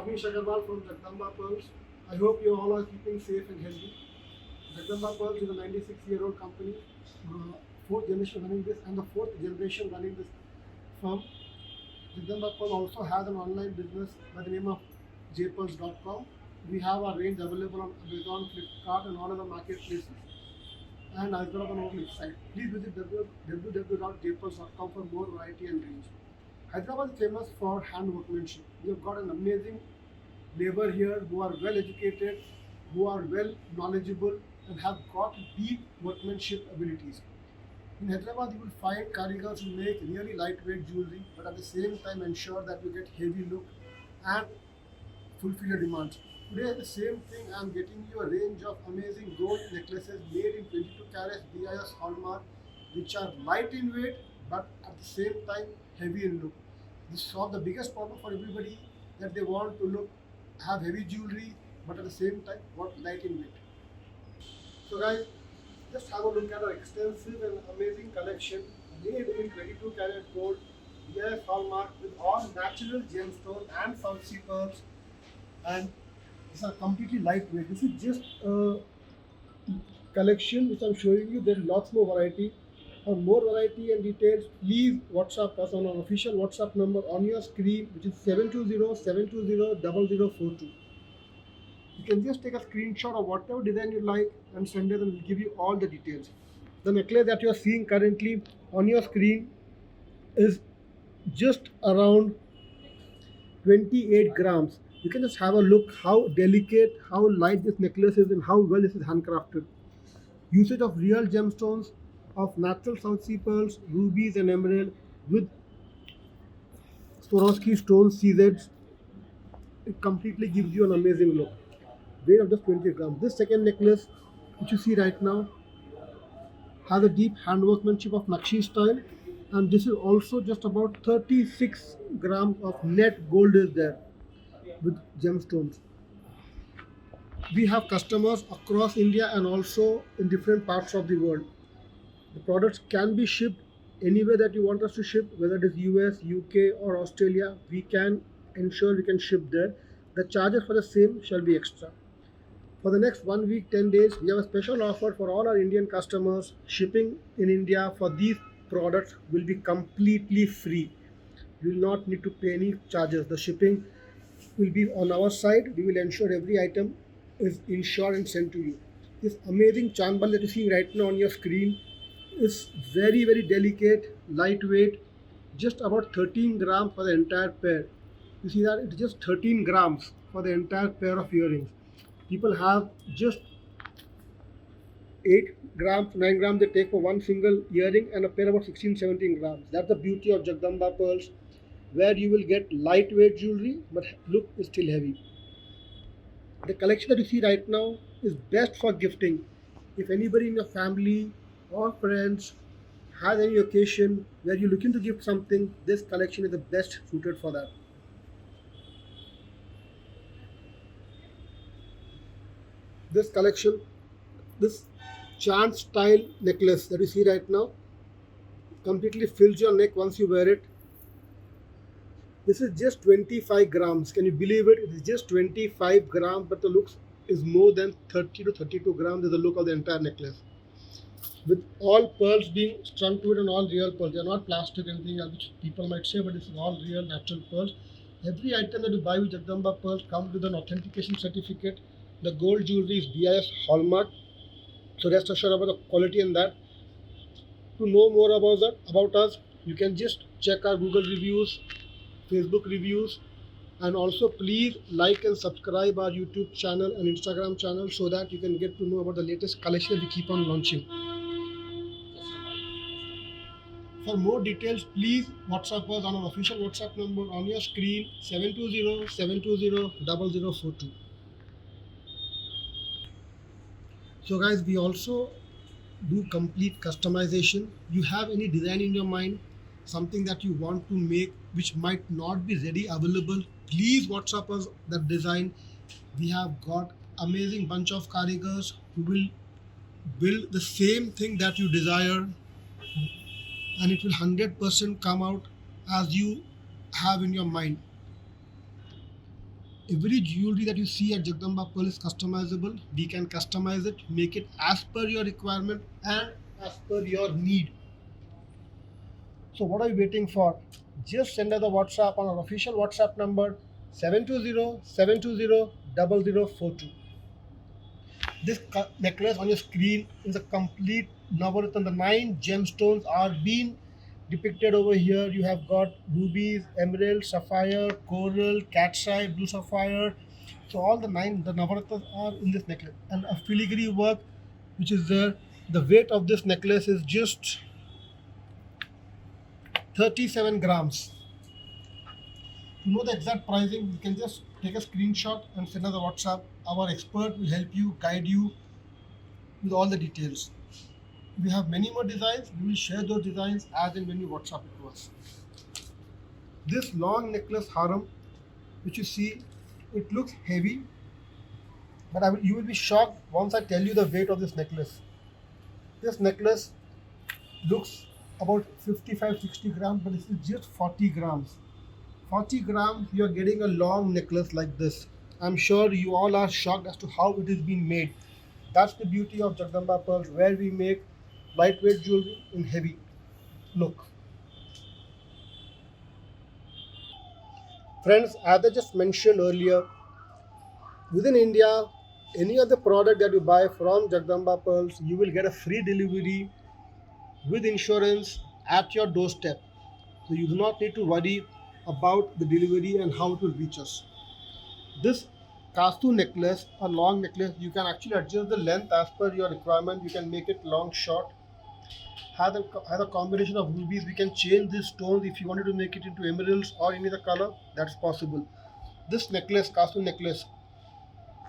Amish Agarwal from Jagdamba Pearls. I hope you all are keeping safe and healthy. Jagdamba Pearls is a 96-year-old company, fourth generation running this, and the fourth generation running this firm. Jagdamba Pearl also has an online business by the name of jpearls.com. We have our range available on Amazon, Flipkart, and all other marketplaces, and as well as on our website. Please visit www.jpearls.com for more variety and range. Hyderabad is famous for hand workmanship. We have got an amazing labor here who are well educated, who are well knowledgeable, and have got deep workmanship abilities. In Hyderabad, you will find karigars who make really lightweight jewelry, but at the same time ensure that you get heavy look and fulfill your demands. Today, the same thing, I am getting you a range of amazing gold necklaces made in 22 carats BIS hallmark, which are light in weight but at the same time heavy in look. This solves the biggest problem for everybody, that they want to look have heavy jewelry but at the same time want light in weight. So guys, just have a look at our extensive and amazing collection made in 22 karat gold, BIS hallmark with all natural gemstone and South Sea pearls, and these are completely lightweight. This is just a collection which I'm showing you. There is lots more variety. For more variety and details, please WhatsApp us on our official WhatsApp number on your screen, which is 720-720-0042. You can just take a screenshot of whatever design you like and send it, and we'll give you all the details. The necklace that you are seeing currently on your screen is just around 28 grams. You can just have a look how delicate, how light this necklace is, and how well this is handcrafted. Usage of real gemstones of natural South Sea pearls, rubies, and emerald with Swarovski stone CZs. It completely gives you an amazing look. Weight of just 20 grams. This second necklace, which you see right now, has a deep handworkmanship of Nakshi style, and this is also just about 36 grams of net gold is there with gemstones. We have customers across India and also in different parts of the world. The products can be shipped anywhere that you want us to ship, whether it is US, UK, or Australia. We can ensure we can ship there. The charges for the same shall be extra. For the next 1 week, 10 days, we have a special offer for all our Indian customers. Shipping in India for these products will be completely free. You will not need to pay any charges. The shipping will be on our side. We will ensure every item is insured and sent to you. This amazing charm ball that you see right now on your screen is very, very delicate, lightweight, just about 13 grams for the entire pair. You see that it's just 13 grams for the entire pair of earrings. People have just 8 grams, 9 grams they take for one single earring, and a pair about 16, 17 grams. That's the beauty of Jagdamba Pearls, where you will get lightweight jewelry but look is still heavy. The collection that you see right now is best for gifting. If anybody in your family or friends has any occasion where you're looking to gift something, this collection is the best suited for that. This collection, this chant style necklace that you see right now, completely fills your neck once you wear it. This is just 25 grams. Can you believe it? It is just 25 grams, but the look is more than 30 to 32 grams is the look of the entire necklace. With all pearls being strung to it, and all real pearls. They are not plastic or anything else, which people might say, but this is all real natural pearls. Every item that you buy with Jagdamba Pearls comes with an authentication certificate. The gold jewelry is BIS hallmark, so rest assured about the quality and that. To know more about us, you can just check our Google reviews, Facebook reviews, and also please like and subscribe our YouTube channel and Instagram channel so that you can get to know about the latest collection we keep on launching. For more details, please WhatsApp us on our official WhatsApp number on your screen, 720-720-0042. So guys, we also do complete customization. You have any design in your mind, something that you want to make which might not be ready available, please WhatsApp us that design. We have got amazing bunch of karigars who will build the same thing that you desire, and it will 100% come out as you have in your mind. Every jewelry that you see at Jagdamba Pearl is customizable. We can customize it, make it as per your requirement and as per your need. So what are you waiting for? Just send us a WhatsApp on our official WhatsApp number 720-720-0042. This necklace on your screen is a complete Navaratna. The 9 gemstones are being depicted over here. You have got rubies, emerald, sapphire, coral, cat's eye, blue sapphire. So all the Navaratnas are in this necklace. And a filigree work which is there. The weight of this necklace is just 37 grams. To know the exact pricing, you can just take a screenshot and send us a WhatsApp. Our expert will help you, guide you with all the details. We have many more designs. We will share those designs as and when you WhatsApp it to us. This long necklace harem, which you see, it looks heavy, but you will be shocked once I tell you the weight of this necklace. This necklace looks about 55-60 grams, but this is just 40 grams. 40 grams, you are getting a long necklace like this. I'm sure you all are shocked as to how it is being made. That's the beauty of Jagdamba Pearls, where we make lightweight jewelry in heavy. Look. Friends, as I just mentioned earlier, within India, any other product that you buy from Jagdamba Pearls, you will get a free delivery with insurance at your doorstep. So you do not need to worry about the delivery and how it will reach us. This Kastu necklace, a long necklace, you can actually adjust the length as per your requirement. You can make it long, short. Has a combination of rubies. We can change these stones if you wanted to make it into emeralds or any other color. That's possible. This necklace, Kastu necklace,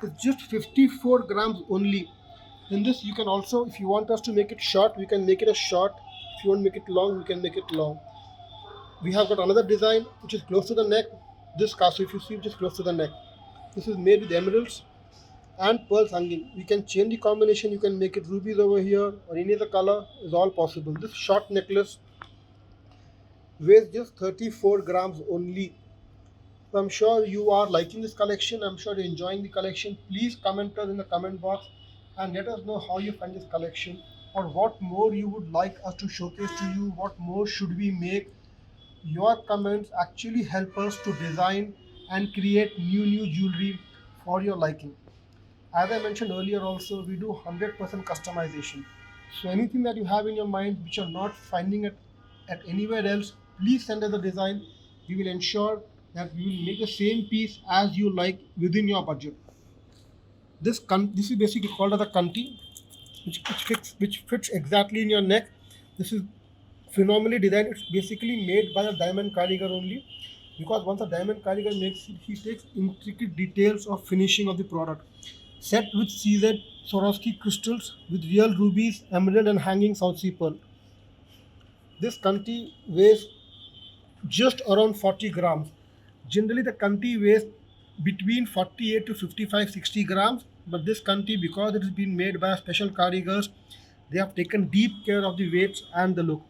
is just 54 grams only. In this, you can also, if you want us to make it short, we can make it a short. If you want to make it long, we can make it long. We have got another design which is close to the neck. This Kastu, if you see, which is close to the neck. This is made with emeralds and pearls hanging. You can change the combination. You can make it rubies over here or any other color is all possible. This short necklace weighs just 34 grams only. So I'm sure you are liking this collection. I'm sure you're enjoying the collection. Please comment us in the comment box and let us know how you find this collection or what more you would like us to showcase to you. What more should we make? Your comments actually help us to design and create new jewelry for your liking. As I mentioned earlier also, we do 100% customization. So anything that you have in your mind which you're not finding it at anywhere else, please send us the design. We will ensure that we will make the same piece as you like within your budget. This is basically called as a kanti, which fits exactly in your neck. This is phenomenally designed. It's basically made by a diamond karigar only, because once a diamond karigar makes it, he takes intricate details of finishing of the product. Set with CZ Swarovski crystals with real rubies, emerald, and hanging South Sea pearl. This kanti weighs just around 40 grams. Generally, the kanti weighs between 48 to 55, 60 grams. But this kanti, because it has been made by special karigars, they have taken deep care of the weights and the look.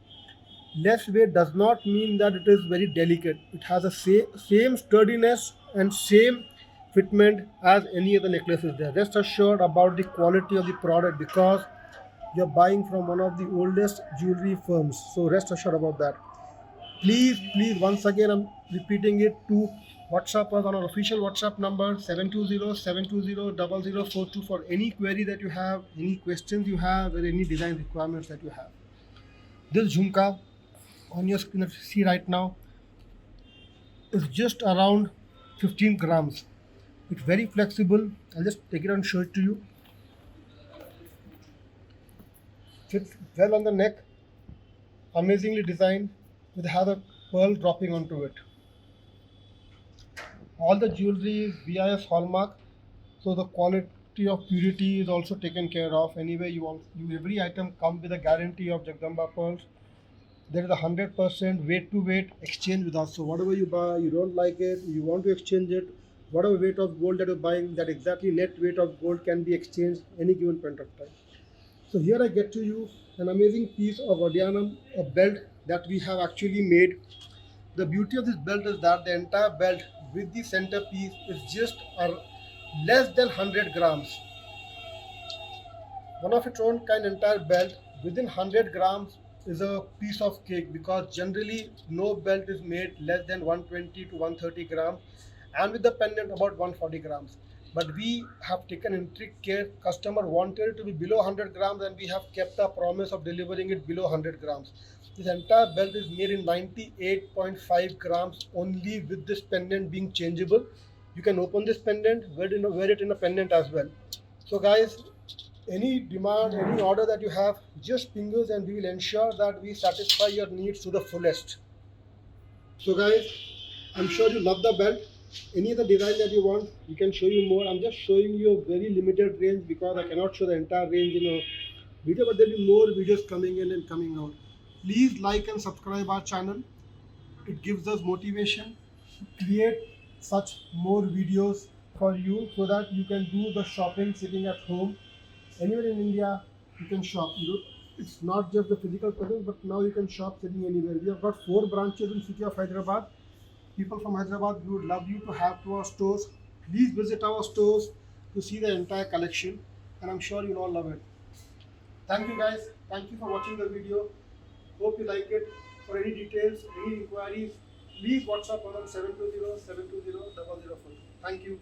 Less weight does not mean that it is very delicate. It has a same sturdiness and same fitment as any other necklaces there. Rest assured about the quality of the product, because you're buying from one of the oldest jewelry firms. So rest assured about that. Please, once again, I'm repeating it, to WhatsApp us on our official WhatsApp number 720-720-0042 for any query that you have, any questions you have, or any design requirements that you have. This jhumka on your screen that you see right now is just around 15 grams. It's very flexible. I'll just take it and show it to you. Fits well on the neck. Amazingly designed with a pearl dropping onto it. All the jewelry is BIS hallmark, so the quality of purity is also taken care of. Anyway, every item comes with a guarantee of Jagdamba Pearls. There is a 100% weight to weight exchange with us. So whatever you buy, you don't like it, you want to exchange it, whatever weight of gold that you're buying, that exactly net weight of gold can be exchanged any given point of time. So here I get to you an amazing piece of Vadianam, a belt that we have actually made. The beauty of this belt is that the entire belt with the centerpiece is just less than 100 grams. One of its own kind entire belt within 100 grams is a piece of cake, because generally no belt is made less than 120 to 130 grams, and with the pendant about 140 grams. But we have taken intricate care. Customer wanted it to be below 100 grams, and we have kept our promise of delivering it below 100 grams. This entire belt is made in 98.5 grams only, with this pendant being changeable. You can open this pendant, wear it in a pendant as well. So guys, any demand, any order that you have, just ping us and we will ensure that we satisfy your needs to the fullest. So guys, I'm sure you love the belt. Any other design that you want, we can show you more. I'm just showing you a very limited range because I cannot show the entire range in a video, but there will be more videos coming in and coming out. Please like and subscribe our channel. It gives us motivation to create such more videos for you, so that you can do the shopping sitting at home. Anywhere in India, you can shop. It's not just the physical presence, but now you can shop sitting anywhere. We have got 4 branches in city of Hyderabad. People from Hyderabad, we would love you to have to our stores. Please visit our stores to see the entire collection, and I'm sure you'll all love it. Thank you guys. Thank you for watching the video. Hope you like it. For any details, any inquiries, please WhatsApp on 720 720 004. Thank you.